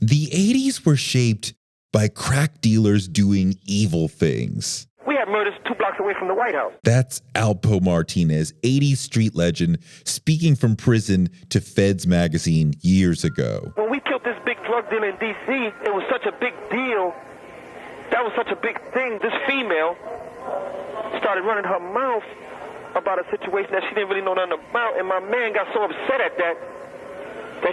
The 80s were shaped by crack dealers doing evil things. We had murders 2 blocks away from the White House. That's Alpo Martinez, 80s street legend, speaking from prison to Feds magazine years ago. When we killed this big drug dealer in D.C., it was such a big deal. That was such a big thing. This female started running her mouth about a situation that she didn't really know nothing about, and my man got so upset at that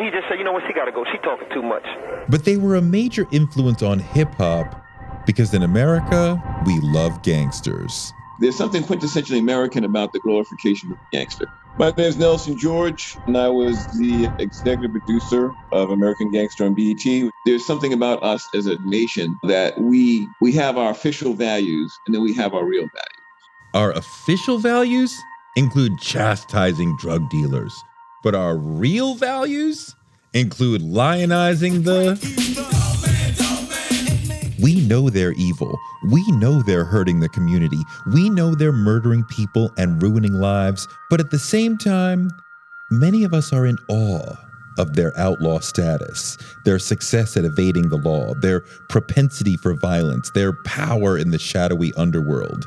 he just said, you know what, she gotta go. She talking too much. But they were a major influence on hip-hop because in America, we love gangsters. There's something quintessentially American about the glorification of the gangster. My name is Nelson George, and I was the executive producer of American Gangster on BET. There's something about us as a nation that we have our official values, and then we have our real values. Our official values include chastising drug dealers, but our real values include lionizing the... We know they're evil. We know they're hurting the community. We know they're murdering people and ruining lives. But at the same time, many of us are in awe of their outlaw status, their success at evading the law, their propensity for violence, their power in the shadowy underworld.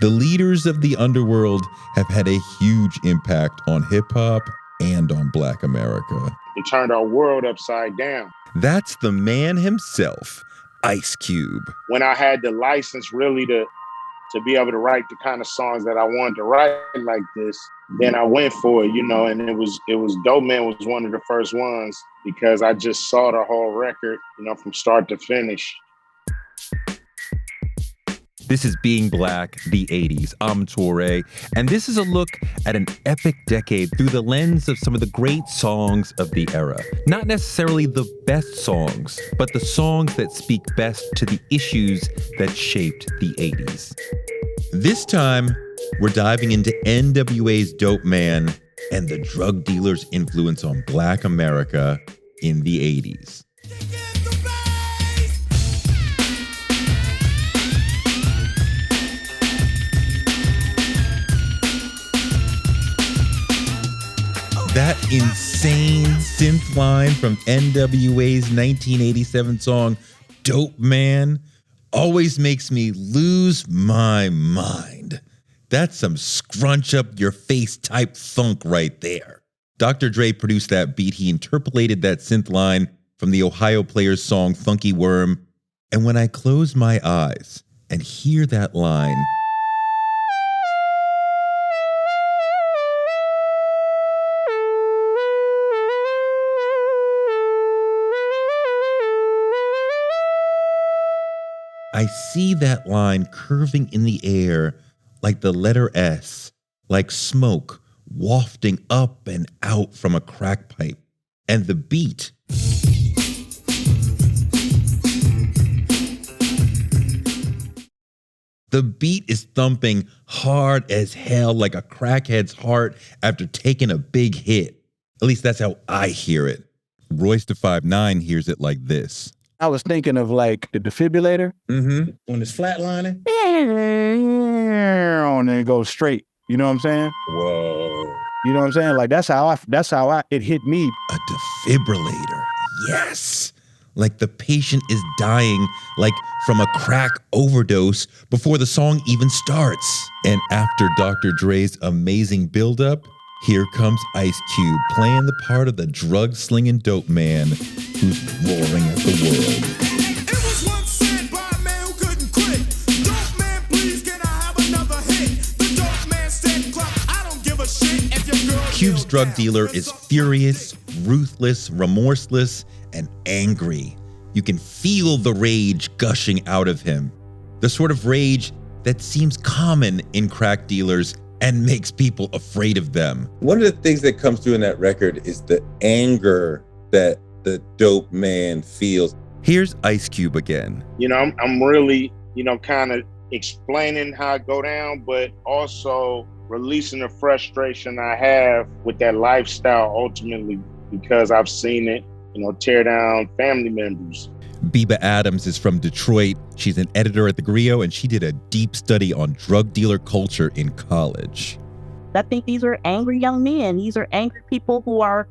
The leaders of the underworld have had a huge impact on hip-hop and on Black America. It turned our world upside down. That's the man himself, Ice Cube. When I had the license really to be able to write the kind of songs that I wanted to write like this, then I went for it, and it was Dopeman was one of the first ones because I just saw the whole record, from start to finish. This is Being Black, the 80s. I'm Torre, and this is a look at an epic decade through the lens of some of the great songs of the era. Not necessarily the best songs, but the songs that speak best to the issues that shaped the 80s. This time, we're diving into N.W.A.'s Dopeman and the drug dealer's influence on Black America in the 80s. That insane synth line from N.W.A.'s 1987 song, Dopeman, always makes me lose my mind. That's some scrunch up your face type funk right there. Dr. Dre produced that beat. He interpolated that synth line from the Ohio Players song, Funky Worm. And when I close my eyes and hear that line, I see that line curving in the air like the letter S, like smoke wafting up and out from a crack pipe. And the beat. The beat is thumping hard as hell like a crackhead's heart after taking a big hit. At least that's how I hear it. Royce the 5'9" hears it like this. I was thinking of like the defibrillator. Mm-hmm. When it's flatlining. And then it goes straight. You know what I'm saying? Whoa. You know what I'm saying? Like that's how it hit me. A defibrillator. Yes. Like the patient is dying, like from a crack overdose before the song even starts. And after Dr. Dre's amazing buildup, here comes Ice Cube playing the part of the drug-slinging dope man who's roaring at the world. It was once said by a man who couldn't quit. Dope man, please can I have another hit? The dope man said, "Cluck, I don't give a shit if your girl." Cube's drug dealer is furious, ruthless, remorseless, and angry. You can feel the rage gushing out of him. The sort of rage that seems common in crack dealers and makes people afraid of them. One of the things that comes through in that record is the anger that the dope man feels. Here's Ice Cube again. I'm really, kind of explaining how it go down, but also releasing the frustration I have with that lifestyle ultimately because I've seen it, tear down family members. Biba Adams is from Detroit. She's an editor at theGrio, and she did a deep study on drug dealer culture in college. I think these are angry young men. These are angry people who are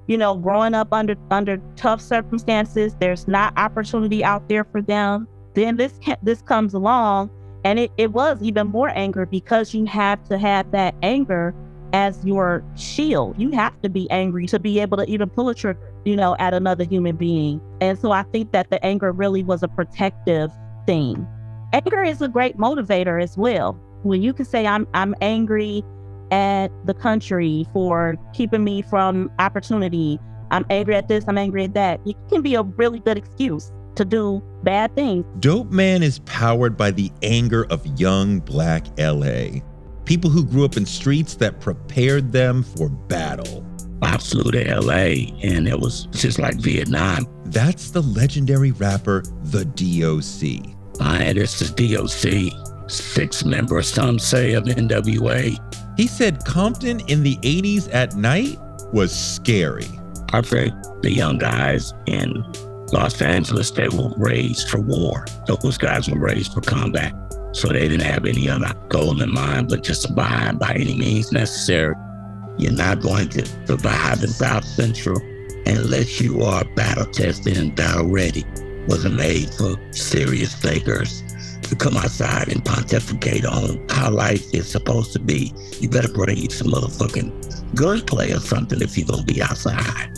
growing up under tough circumstances, there's not opportunity out there for them. Then this comes along, and it was even more anger, because you have to have that anger as your shield. You have to be angry to be able to even pull a trigger, at another human being. And so I think that the anger really was a protective thing. Anger is a great motivator as well. When you can say, I'm angry at the country for keeping me from opportunity. I'm angry at this, I'm angry at that. It can be a really good excuse to do bad things. Dopeman is powered by the anger of young Black LA. People who grew up in streets that prepared them for battle. I flew to LA and it was just like Vietnam. That's the legendary rapper, the D.O.C. This is D.O.C, 6-member, some say, of N.W.A. He said Compton in the 80s at night was scary. I think the young guys in Los Angeles, they were raised for war. Those guys were raised for combat. So they didn't have any other goal in mind but just survive by any means necessary. You're not going to survive in South Central unless you are battle tested and battle ready. Wasn't made for serious thinkers to come outside and pontificate on how life is supposed to be. You better bring you some motherfucking gunplay or something if you're gonna be outside.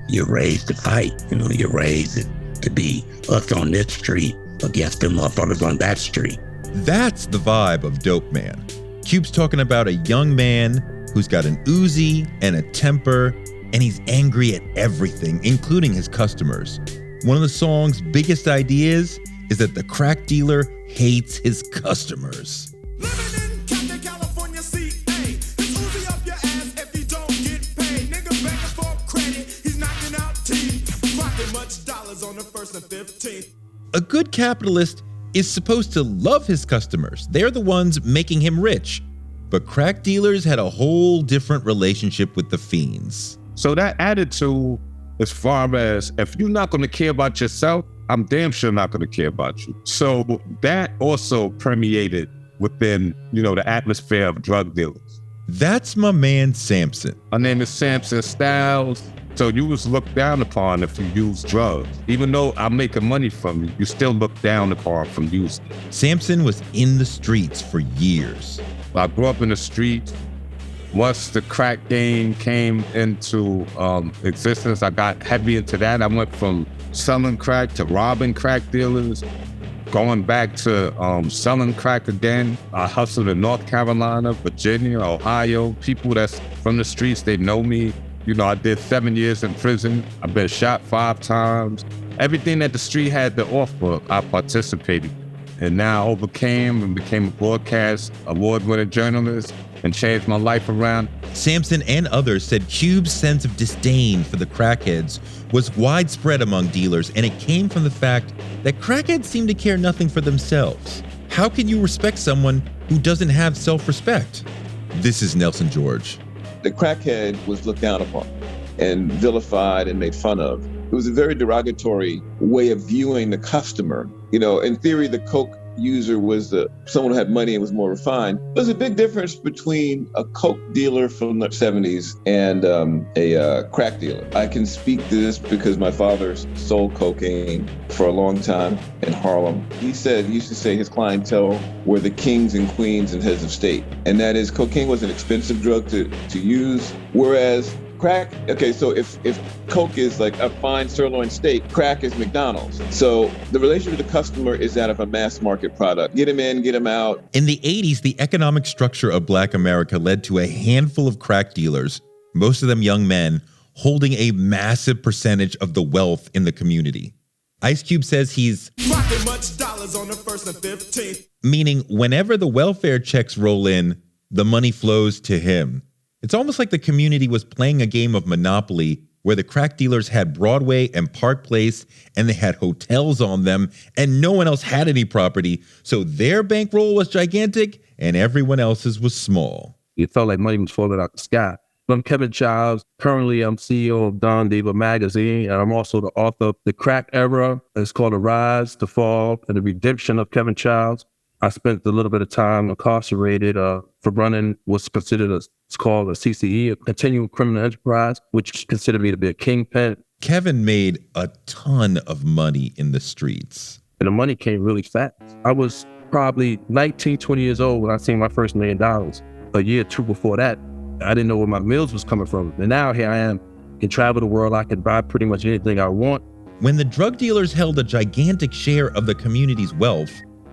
You're raised to fight. You're raised to be us on this street against them motherfuckers on that street. That's the vibe of Dopeman. Cube's talking about a young man who's got an Uzi and a temper, and he's angry at everything, including his customers. One of the song's biggest ideas is that the crack dealer hates his customers. Living in Compton, California, CA. It's Uzi up your ass if you don't get paid. Nigga begging for credit, he's knocking out teeth. Clocking much dollars on the 1st and 15th. A good capitalist is supposed to love his customers. They're the ones making him rich. But crack dealers had a whole different relationship with the fiends. So that attitude, as far as if you're not going to care about yourself, I'm damn sure not going to care about you. So that also permeated within, the atmosphere of drug dealers. That's my man, Samson. My name is Samson Styles. So you was looked down upon if you use drugs. Even though I'm making money from you, you still look down upon from using it. Samson was in the streets for years. I grew up in the streets. Once the crack game came into existence, I got heavy into that. I went from selling crack to robbing crack dealers, going back to selling crack again. I hustled in North Carolina, Virginia, Ohio. People that's from the streets, they know me. I did 7 years in prison. I've been shot 5 times. Everything that the street had to offer, I participated. And now I overcame and became a broadcast award-winning journalist and changed my life around. Samson and others said Cube's sense of disdain for the crackheads was widespread among dealers, and it came from the fact that crackheads seem to care nothing for themselves. How can you respect someone who doesn't have self-respect? This is Nelson George. The crackhead was looked down upon and vilified and made fun of. It was a very derogatory way of viewing the customer. In theory, the coke user was someone who had money and was more refined. There's a big difference between a coke dealer from the 70s and a crack dealer. I can speak to this because my father sold cocaine for a long time in Harlem. He used to say his clientele were the kings and queens and heads of state. And that is, cocaine was an expensive drug to use, whereas crack, okay, so if coke is like a fine sirloin steak, crack is McDonald's. So the relationship with the customer is that of a mass market product. Get him in, get him out. In the 80s, the economic structure of Black America led to a handful of crack dealers, most of them young men, holding a massive percentage of the wealth in the community. Ice Cube says he's Rocking much dollars on the 1st and 15th. Meaning whenever the welfare checks roll in, the money flows to him. It's almost like the community was playing a game of Monopoly where the crack dealers had Broadway and Park Place and they had hotels on them and no one else had any property. So their bankroll was gigantic and everyone else's was small. It felt like money was falling out the sky. I'm Kevin Chiles. Currently, I'm CEO of Diva magazine, and I'm also the author of The Crack Era. It's called The Rise, The Fall, and The Redemption of Kevin Chiles. I spent a little bit of time incarcerated for running what's considered a It's called a CCE, a continual criminal enterprise, which considered me to be a kingpin. Kevin made a ton of money in the streets. And the money came really fast. I was probably 19, 20 years old when I seen my first $1 million. A year or two before that, I didn't know where my meals was coming from. And now here I am, can travel the world, I can buy pretty much anything I want. When the drug dealers held a gigantic share of the community's wealth,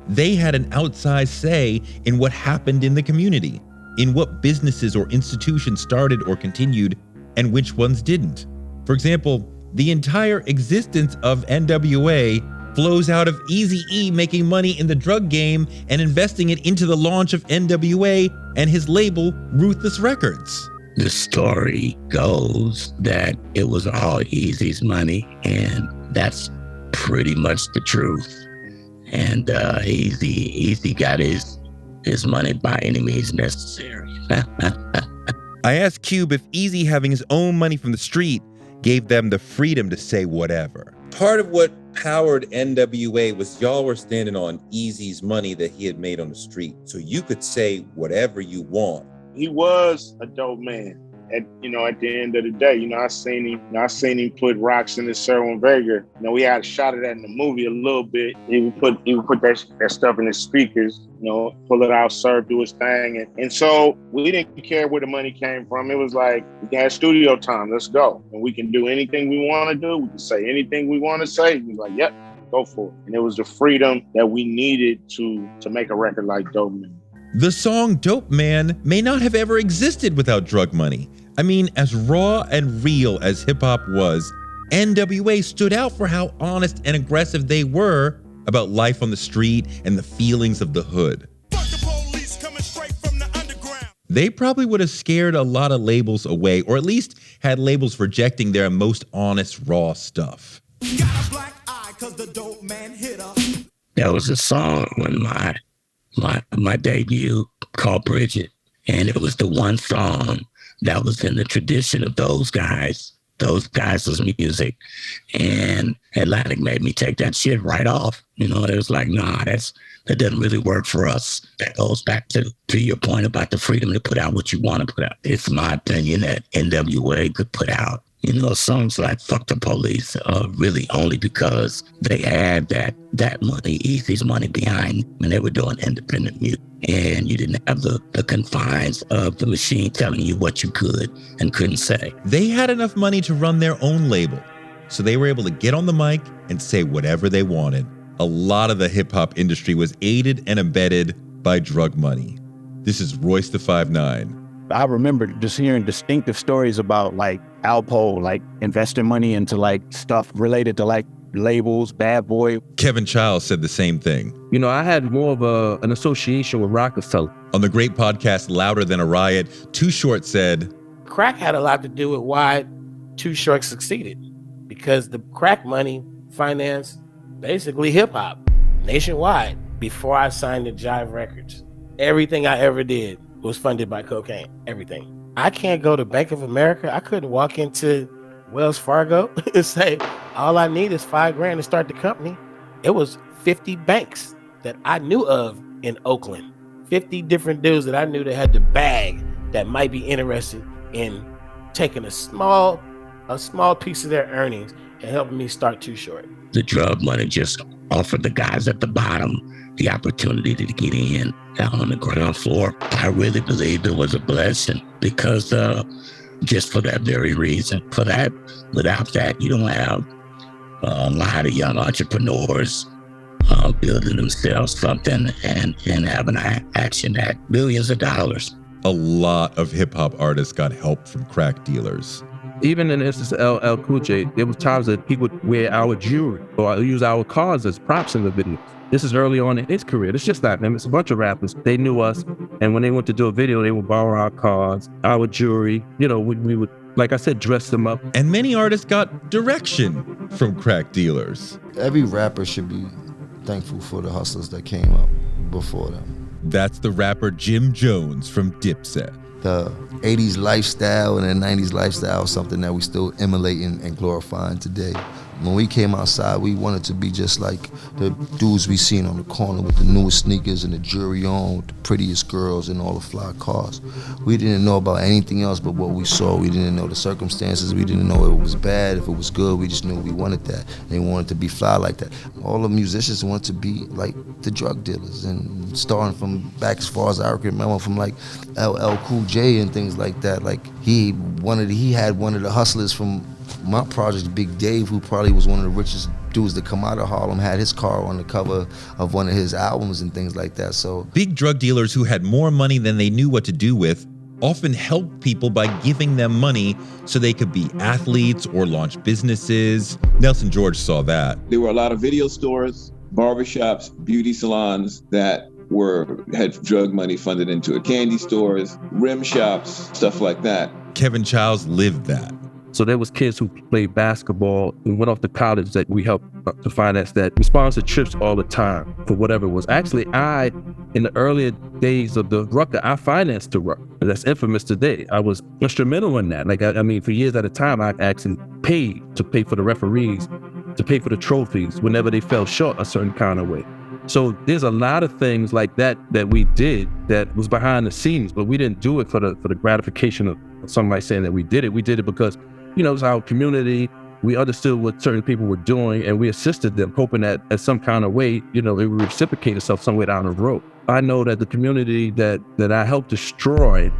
they had an outsized say in what happened in the community, in what businesses or institutions started or continued, and which ones didn't. For example, the entire existence of N.W.A. flows out of Eazy-E making money in the drug game and investing it into the launch of N.W.A. and his label, Ruthless Records. The story goes that it was all Eazy's money, and that's pretty much the truth. And Eazy got his money by any means necessary. I asked Cube if Eazy having his own money from the street gave them the freedom to say whatever. Part of what powered N.W.A. was y'all were standing on Eazy's money that he had made on the street. So you could say whatever you want. He was a dope man. At the end of the day, I seen him put rocks in his Sherwin Vega. We had a shot of that in the movie a little bit. He would put that stuff in his speakers, pull it out, serve, do his thing. And so we didn't care where the money came from. It was like, we can have studio time, let's go. And we can do anything we want to do. We can say anything we want to say. He was like, yep, go for it. And it was the freedom that we needed to make a record like Dopeman. The song Dopeman may not have ever existed without drug money. I mean, as raw and real as hip-hop was, N.W.A. stood out for how honest and aggressive they were about life on the street and the feelings of the hood. Fuck the police coming straight from the underground. They probably would have scared a lot of labels away, or at least had labels rejecting their most honest, raw stuff. Got a black eye 'cause the dope man hit her. There was a song when my debut called Bridget, and it was the one song that was in the tradition of those guys' music. And Atlantic made me take that shit right off. It was like, nah, that doesn't really work for us. That goes back to your point about the freedom to put out what you want to put out. It's my opinion that N.W.A. could put out songs like Fuck the Police, really only because they had that money, Eazy's money behind them, and they were doing independent music. And you didn't have the confines of the machine telling you what you could and couldn't say. They had enough money to run their own label, so they were able to get on the mic and say whatever they wanted. A lot of the hip-hop industry was aided and abetted by drug money. This is Royce the 5'9". I remember just hearing distinctive stories about like Alpo, like investing money into like stuff related to like labels, Bad Boy. Kevin Chiles said the same thing. I had more of an association with Rockefeller. On the great podcast Louder Than a Riot, Too Short said, crack had a lot to do with why Too Short succeeded, because the crack money financed basically hip hop nationwide. Before I signed to Jive Records, everything I ever did was funded by cocaine, everything. I can't go to Bank of America. I couldn't walk into Wells Fargo and say, all I need is $5,000 to start the company. It was 50 banks that I knew of in Oakland, 50 different dudes that I knew that had the bag that might be interested in taking a small piece of their earnings and helping me start Too Short. The drug money just offered the guys at the bottom the opportunity to get in down on the ground floor. I really believe it was a blessing because just for that very reason. Without that, you don't have a lot of young entrepreneurs building themselves something and having action at billions of dollars. A lot of hip-hop artists got help from crack dealers. Even in the instance of LL Cool J, there was times that he would wear our jewelry or use our cars as props in the videos. This is early on in his career. It's just not him. It's a bunch of rappers. They knew us. And when they went to do a video, they would borrow our cars, our jewelry. We would, like I said, dress them up. And many artists got direction from crack dealers. Every rapper should be thankful for the hustlers that came up before them. That's the rapper Jim Jones from Dipset. The 80s lifestyle and the 90s lifestyle is something that we still emulating and glorifying today. When we came outside, we wanted to be just like the dudes we seen on the corner with the newest sneakers and the jewelry on, with the prettiest girls and all the fly cars. We didn't know about anything else but what we saw. We didn't know the circumstances. We didn't know if it was bad, if it was good. We just knew we wanted that. They wanted to be fly like that. All the musicians wanted to be like the drug dealers, and starting from back as far as I can remember, from like LL Cool J and things like that. Like he had one of the hustlers from my project, Big Dave, who probably was one of the richest dudes to come out of Harlem, had his car on the cover of one of his albums and things like that. So big drug dealers who had more money than they knew what to do with often helped people by giving them money so they could be athletes or launch businesses. Nelson George saw that. There were a lot of video stores, barbershops, beauty salons that had drug money funded into it. Candy stores, rim shops, stuff like that. Kevin Chiles lived that. So there was kids who played basketball and went off to college that we helped to finance that. We sponsored trips all the time for whatever it was. Actually, in the earlier days of the Rucker, I financed the Rucker. That's infamous today. I was instrumental in that. Like, I mean, for years at a time, I actually paid to pay for the referees, to pay for the trophies whenever they fell short a certain kind of way. So there's a lot of things like that we did that was behind the scenes, but we didn't do it for the gratification of somebody saying that we did it. We did it because, you know, it was our community. We understood what certain people were doing, and we assisted them, hoping that at some kind of way, you know, it would reciprocate itself somewhere down the road. I know that the community that I helped destroy,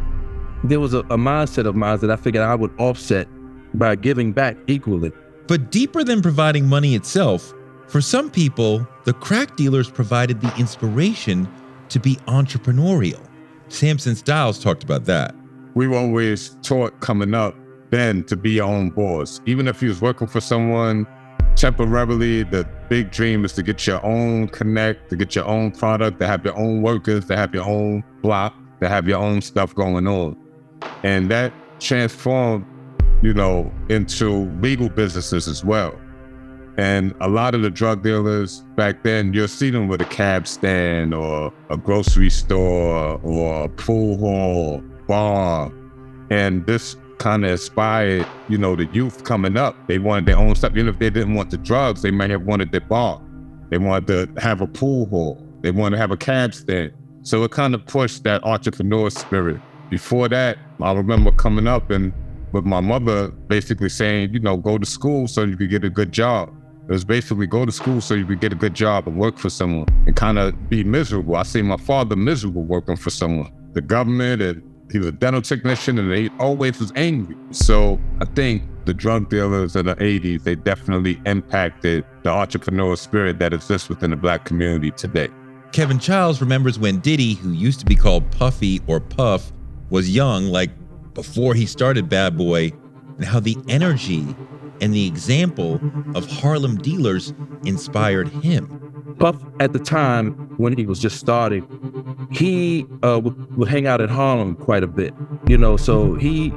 there was a mindset of mine that I figured I would offset by giving back equally. But deeper than providing money itself, for some people, the crack dealers provided the inspiration to be entrepreneurial. Samson Styles talked about that. We were always taught coming up then to be your own boss. Even if you was working for someone temporarily, the big dream is to get your own connect, to get your own product, to have your own workers, to have your own block, to have your own stuff going on. And that transformed, you know, into legal businesses as well. And a lot of the drug dealers back then, you'll see them with a cab stand or a grocery store or a pool hall, bar. And this kind of inspired, you know, the youth coming up. They wanted their own stuff. Even if they didn't want the drugs, they might have wanted their bar. They wanted to have a pool hall. They wanted to have a cab stand. So it kind of pushed that entrepreneur spirit. Before that, I remember coming up and with my mother basically saying, you know, go to school so you could get a good job. It was basically go to school so you could get a good job and work for someone and kind of be miserable. I see my father miserable working for someone. The government, and he was a dental technician, and he always was angry. So I think the drug dealers of the 80s, they definitely impacted the entrepreneurial spirit that exists within the Black community today. Kevin Chiles remembers when Diddy, who used to be called Puffy or Puff, was young, like before he started Bad Boy, and how the energy and the example of Harlem dealers inspired him. Puff, at the time when he was just starting, he would hang out at Harlem quite a bit, you know, so he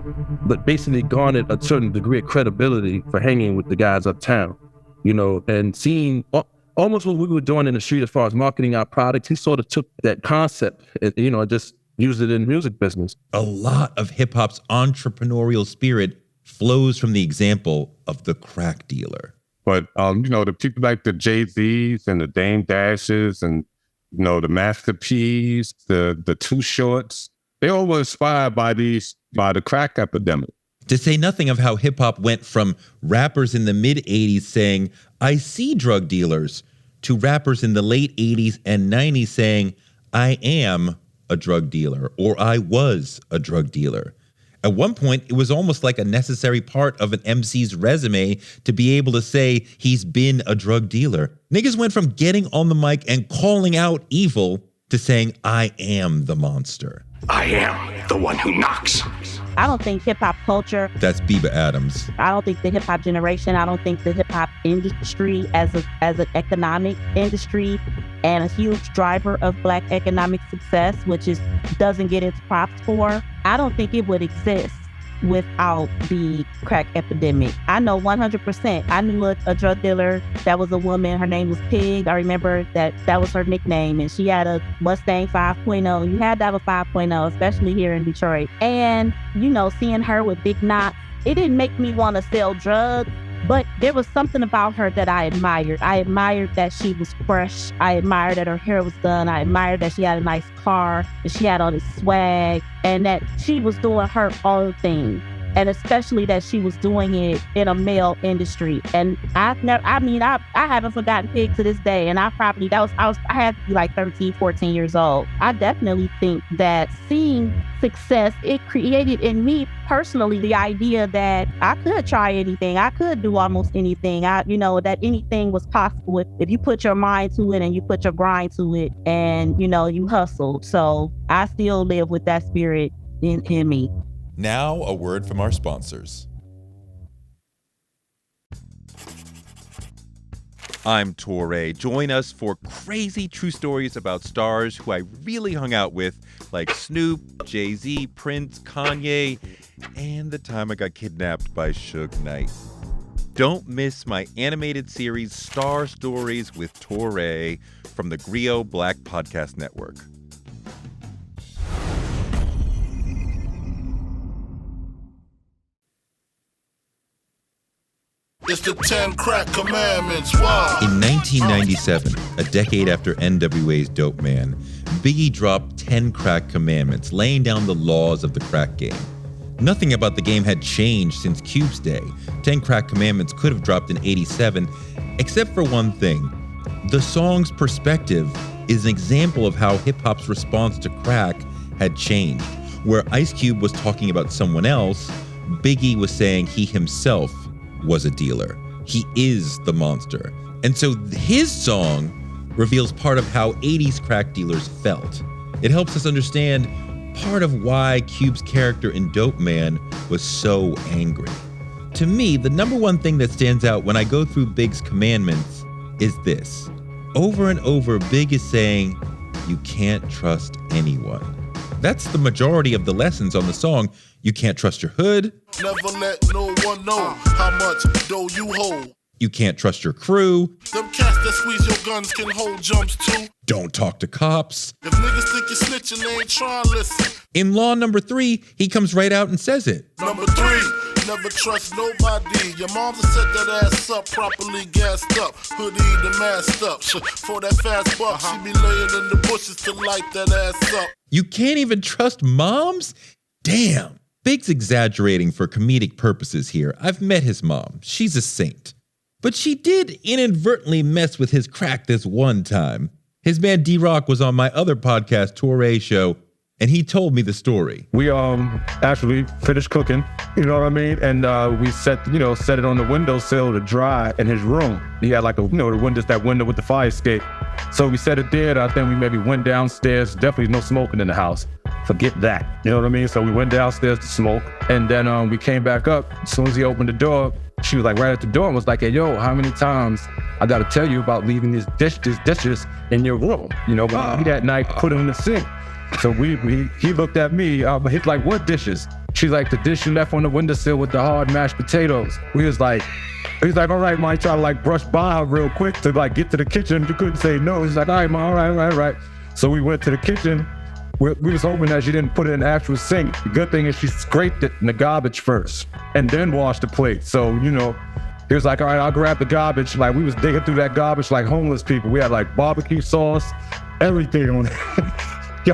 basically garnered a certain degree of credibility for hanging with the guys uptown, you know, and seeing almost what we were doing in the street as far as marketing our products. He sort of took that concept and, you know, just used it in the music business. A lot of hip hop's entrepreneurial spirit flows from the example of the crack dealer. But, you know, the people like the Jay-Z's and the Dame Dashes and, you know, the Master P's, the Too Shorts, they all were inspired by the crack epidemic. To say nothing of how hip hop went from rappers in the mid-'80s saying, I see drug dealers, to rappers in the late 80s and 90s saying, I am a drug dealer, or I was a drug dealer. At one point, it was almost like a necessary part of an MC's resume to be able to say he's been a drug dealer. Niggas went from getting on the mic and calling out evil to saying, I am the monster. I am the one who knocks. I don't think hip-hop culture. That's Biba Adams. I don't think the hip-hop generation, I don't think the hip-hop industry as an economic industry and a huge driver of Black economic success, which doesn't get its props for, I don't think it would exist without the crack epidemic. I know 100%. I knew a drug dealer that was a woman. Her name was Pig. I remember that was her nickname, and she had a Mustang 5.0. You had to have a 5.0, especially here in Detroit. And, you know, seeing her with big knots, it didn't make me want to sell drugs, But there was something about her that I admired. I admired that she was fresh. I admired that her hair was done. I admired that she had a nice car, that she had all this swag, and that she was doing her own thing. And especially that she was doing it in a male industry. And I haven't forgotten Pig to this day. And I had to be like 13, 14 years old. I definitely think that seeing success, it created in me personally the idea that I could try anything. I could do almost anything. That anything was possible if you put your mind to it and you put your grind to it and, you hustled. So I still live with that spirit in me. Now, a word from our sponsors. I'm Torre. Join us for crazy true stories about stars who I really hung out with, like Snoop, Jay-Z, Prince, Kanye, and the time I got kidnapped by Suge Knight. Don't miss my animated series, Star Stories with Torre, from the theGrio Black Podcast Network. It's the 10 crack commandments. Why? In 1997, a decade after N.W.A.'s Dopeman, Biggie dropped 10 crack commandments, laying down the laws of the crack game. Nothing about the game had changed since Cube's day. 10 crack commandments could have dropped in '87, except for one thing. The song's perspective is an example of how hip-hop's response to crack had changed. Where Ice Cube was talking about someone else, Biggie was saying he himself was a dealer. He is the monster. And so his song reveals part of how 80s crack dealers felt. It helps us understand part of why Cube's character in Dopeman was so angry. To me, the number one thing that stands out when I go through Big's commandments is this. Over and over, Big is saying, you can't trust anyone. That's the majority of the lessons on the song. You can't trust your hood. Never let no one know how much dough you hold. You can't trust your crew. Them cats that squeeze your guns can hold jumps too. Don't talk to cops. If niggas think you're snitching, they ain't trying to listen. In law number 3, he comes right out and says it. Number 3, never trust nobody. Your mom's set that ass up, properly gassed up, hoodie the masked up. For that fast buck, she be laying in the bushes to light that ass up. You can't even trust moms? Damn. Big's exaggerating for comedic purposes here. I've met his mom. She's a saint. But she did inadvertently mess with his crack this one time. His man D.O.C was on my other podcast, Torre Show, and he told me the story. We actually finished cooking, you know what I mean? And we set it on the windowsill to dry in his room. He had the window with the fire escape. So we set it there, and I think we maybe went downstairs. Definitely no smoking in the house. Forget that, you know what I mean? So we went downstairs to smoke, and then we came back up. As soon as he opened the door, she was right at the door and was like, hey, yo, how many times I gotta tell you about leaving these dishes in your room? But that night, put them in the sink. So he looked at me, he's like, what dishes? She's like, the dish you left on the windowsill with the hard mashed potatoes. He's like, all right, ma, try to brush by her real quick to get to the kitchen. You couldn't say no. He's like, all right, ma, all right. So we went to the kitchen. We was hoping that she didn't put it in the actual sink. The good thing is she scraped it in the garbage first and then washed the plate. So, he was like, all right, I'll grab the garbage. We was digging through that garbage like homeless people. We had barbecue sauce, everything on it. Yo,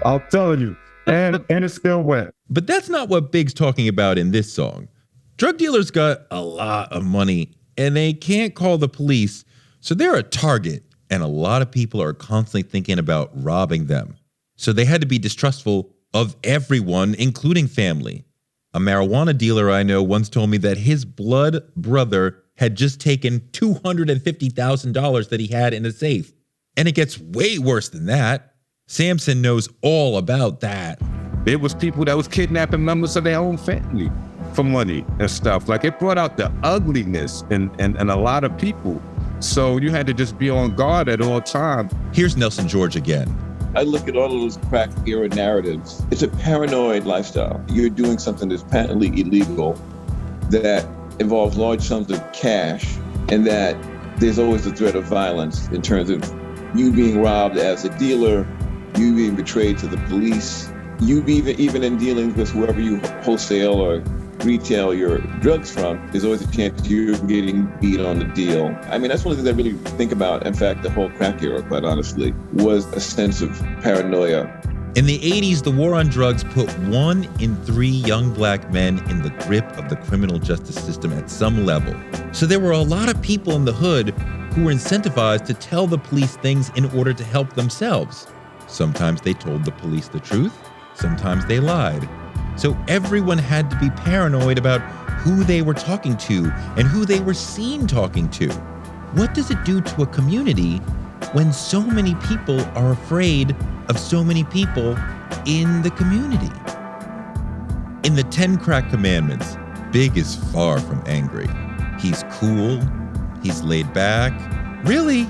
I'm telling you. And it still went. But that's not what Big's talking about in this song. Drug dealers got a lot of money and they can't call the police, so they're a target, and a lot of people are constantly thinking about robbing them. So they had to be distrustful of everyone, including family. A marijuana dealer I know once told me that his blood brother had just taken $250,000 that he had in a safe. And it gets way worse than that. Samson knows all about that. It was people that was kidnapping members of their own family for money and stuff. It brought out the ugliness in a lot of people. So you had to just be on guard at all times. Here's Nelson George again. I look at all of those crack era narratives. It's a paranoid lifestyle. You're doing something that's patently illegal that involves large sums of cash, and that there's always the threat of violence in terms of you being robbed as a dealer, you being betrayed to the police, you even in dealings with whoever you wholesale or retail your drugs from, there's always a chance that you're getting beat on the deal. I mean, that's one of the things I really think about. In fact, the whole crack era, quite honestly, was a sense of paranoia. In the 80s, the war on drugs put 1 in 3 young black men in the grip of the criminal justice system at some level. So there were a lot of people in the hood who were incentivized to tell the police things in order to help themselves. Sometimes they told the police the truth, sometimes they lied. So everyone had to be paranoid about who they were talking to and who they were seen talking to. What does it do to a community when so many people are afraid of so many people in the community? In the 10 Crack Commandments, Big is far from angry. He's cool, he's laid back. Really,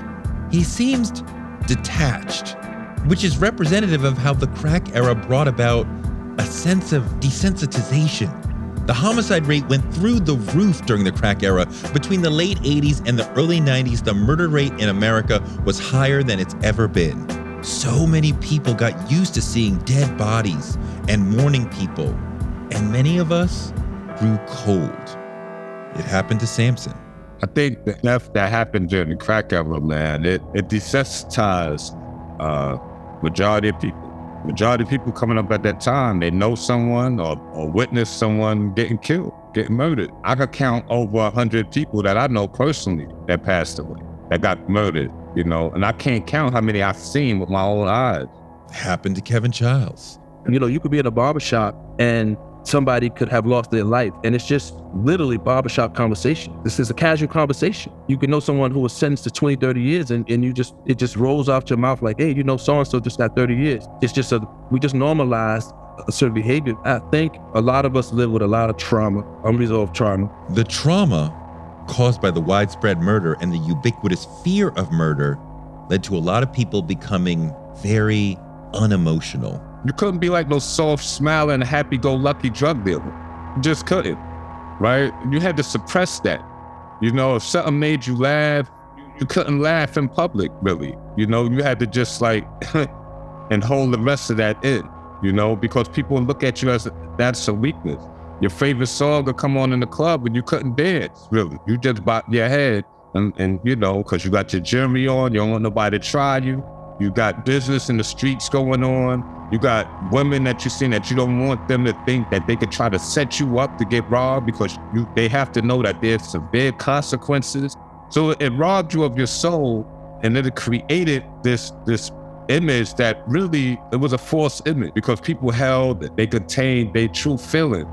he seems detached, which is representative of how the crack era brought about a sense of desensitization. The homicide rate went through the roof during the crack era. Between the late 80s and the early 90s, the murder rate in America was higher than it's ever been. So many people got used to seeing dead bodies and mourning people, and many of us grew cold. It happened to Samson. I think the death that happened during the crack era, man, it desensitized majority of people. Majority of people coming up at that time, they know someone or witness someone getting killed, getting murdered. I could count over 100 people that I know personally that passed away, that got murdered, you know, and I can't count how many I've seen with my own eyes. It happened to Kevin Chiles. You know, you could be in a barbershop and somebody could have lost their life, and it's just literally barbershop conversation. This is a casual conversation. You can know someone who was sentenced to 20, 30 years and it just rolls off your mouth like, hey, you know, so-and-so just got 30 years. It's just we just normalized a certain behavior. I think a lot of us live with a lot of trauma, unresolved trauma. The trauma caused by the widespread murder and the ubiquitous fear of murder led to a lot of people becoming very unemotional. You couldn't be like no soft, smiling, happy-go-lucky drug dealer. You just couldn't, right? You had to suppress that. You know, if something made you laugh, you couldn't laugh in public, really. You know, you had to just like, and hold the rest of that in, you know, because people would look at you as that's a weakness. Your favorite song would come on in the club and you couldn't dance, really. You just bop your head and you know, because you got your jury on, you don't want nobody to try you. You got business in the streets going on. You got women that you've seen that you don't want them to think that they could try to set you up to get robbed because they have to know that there's severe consequences. So it robbed you of your soul, and then it created this image that really, it was a false image because people held that they contained their true feeling,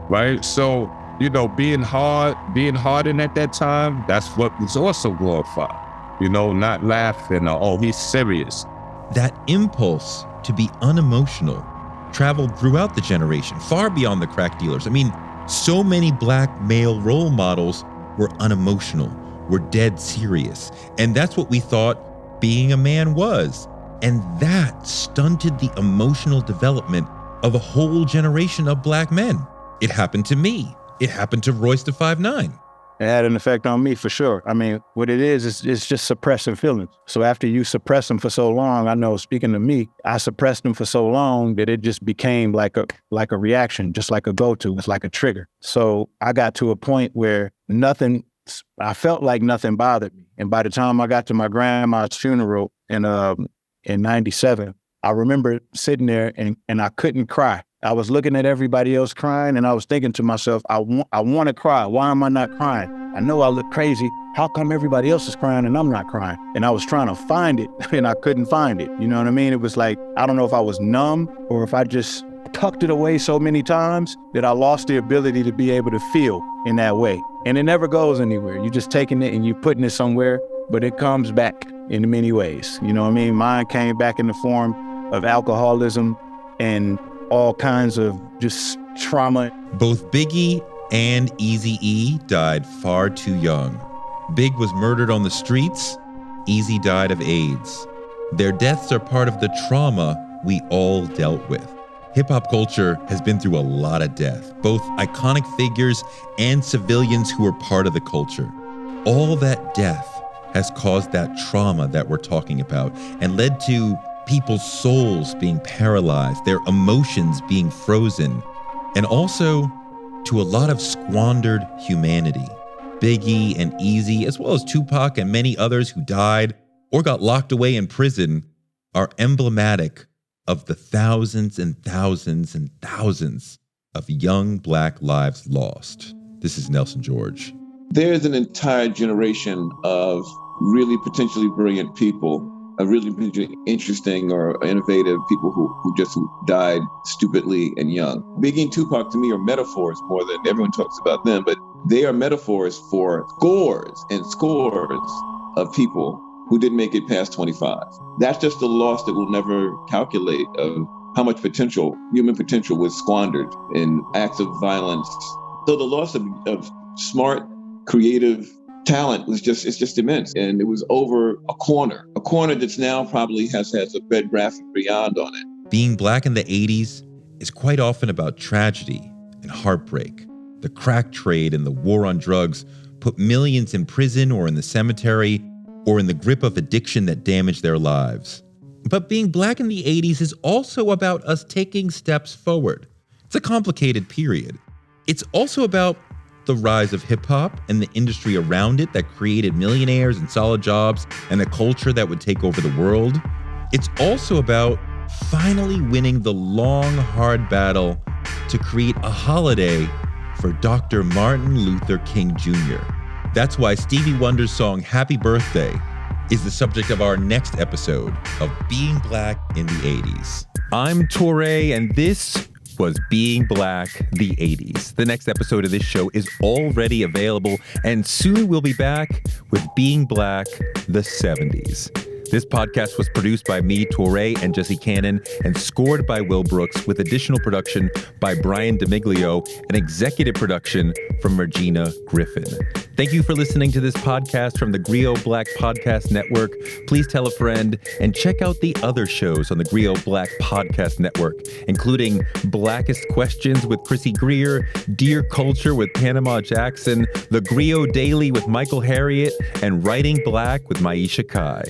right? So, you know, being hardened at that time, that's what was also glorified. You know, not laughing, oh, he's serious. That impulse to be unemotional traveled throughout the generation, far beyond the crack dealers. I mean, so many black male role models were unemotional, were dead serious. And that's what we thought being a man was. And that stunted the emotional development of a whole generation of black men. It happened to me. It happened to Royce the 5'9". It had an effect on me for sure. I mean, what it is it's just suppressing feelings. So after you suppress them for so long, I know, speaking to me, I suppressed them for so long that it just became like a reaction, just like a go-to. It's like a trigger. So I got to a point where I felt like nothing bothered me. And by the time I got to my grandma's funeral in 97, I remember sitting there and I couldn't cry. I was looking at everybody else crying and I was thinking to myself, I want to cry. Why am I not crying? I know I look crazy. How come everybody else is crying and I'm not crying? And I was trying to find it and I couldn't find it. You know what I mean? It was like, I don't know if I was numb or if I just tucked it away so many times that I lost the ability to be able to feel in that way. And it never goes anywhere. You're just taking it and you're putting it somewhere, but it comes back in many ways. You know what I mean? Mine came back in the form of alcoholism and all kinds of just trauma. Both Biggie and Eazy-E died far too young. Big was murdered on the streets. Eazy died of AIDS. Their deaths are part of the trauma we all dealt with. Hip-hop culture has been through a lot of death, both iconic figures and civilians who were part of the culture. All that death has caused that trauma that we're talking about and led to people's souls being paralyzed, their emotions being frozen, and also to a lot of squandered humanity. Biggie and Eazy, as well as Tupac and many others who died or got locked away in prison, are emblematic of the thousands and thousands and thousands of young Black lives lost. This is Nelson George. There's an entire generation of really potentially brilliant people, really interesting or innovative people who just died stupidly and young. Biggie and Tupac to me are metaphors more than everyone talks about them, but they are metaphors for scores and scores of people who didn't make it past 25. That's just a loss that we'll never calculate of how much potential, human potential, was squandered in acts of violence. So the loss of smart, creative talent was just immense. And it was over a corner that's now probably has a red graphic beyond on it. Being Black in the 80s is quite often about tragedy and heartbreak. The crack trade and the war on drugs put millions in prison or in the cemetery or in the grip of addiction that damaged their lives. But being Black in the 80s is also about us taking steps forward. It's a complicated period. It's also about the rise of hip-hop and the industry around it that created millionaires and solid jobs and a culture that would take over the world. It's also about finally winning the long, hard battle to create a holiday for Dr. Martin Luther King Jr. That's why Stevie Wonder's song Happy Birthday is the subject of our next episode of Being Black in the 80s. I'm Touré, and this was Being Black, the 80s. The next episode of this show is already available, and soon we'll be back with Being Black, the 70s. This podcast was produced by me, Touré, and Jesse Cannon, and scored by Will Brooks, with additional production by Brian DeMiglio and executive production from Regina Griffin. Thank you for listening to this podcast from the Grio Black Podcast Network. Please tell a friend and check out the other shows on the Grio Black Podcast Network, including Blackest Questions with Chrissy Greer, Dear Culture with Panama Jackson, The Grio Daily with Michael Harriet, and Writing Black with Maisha Kai.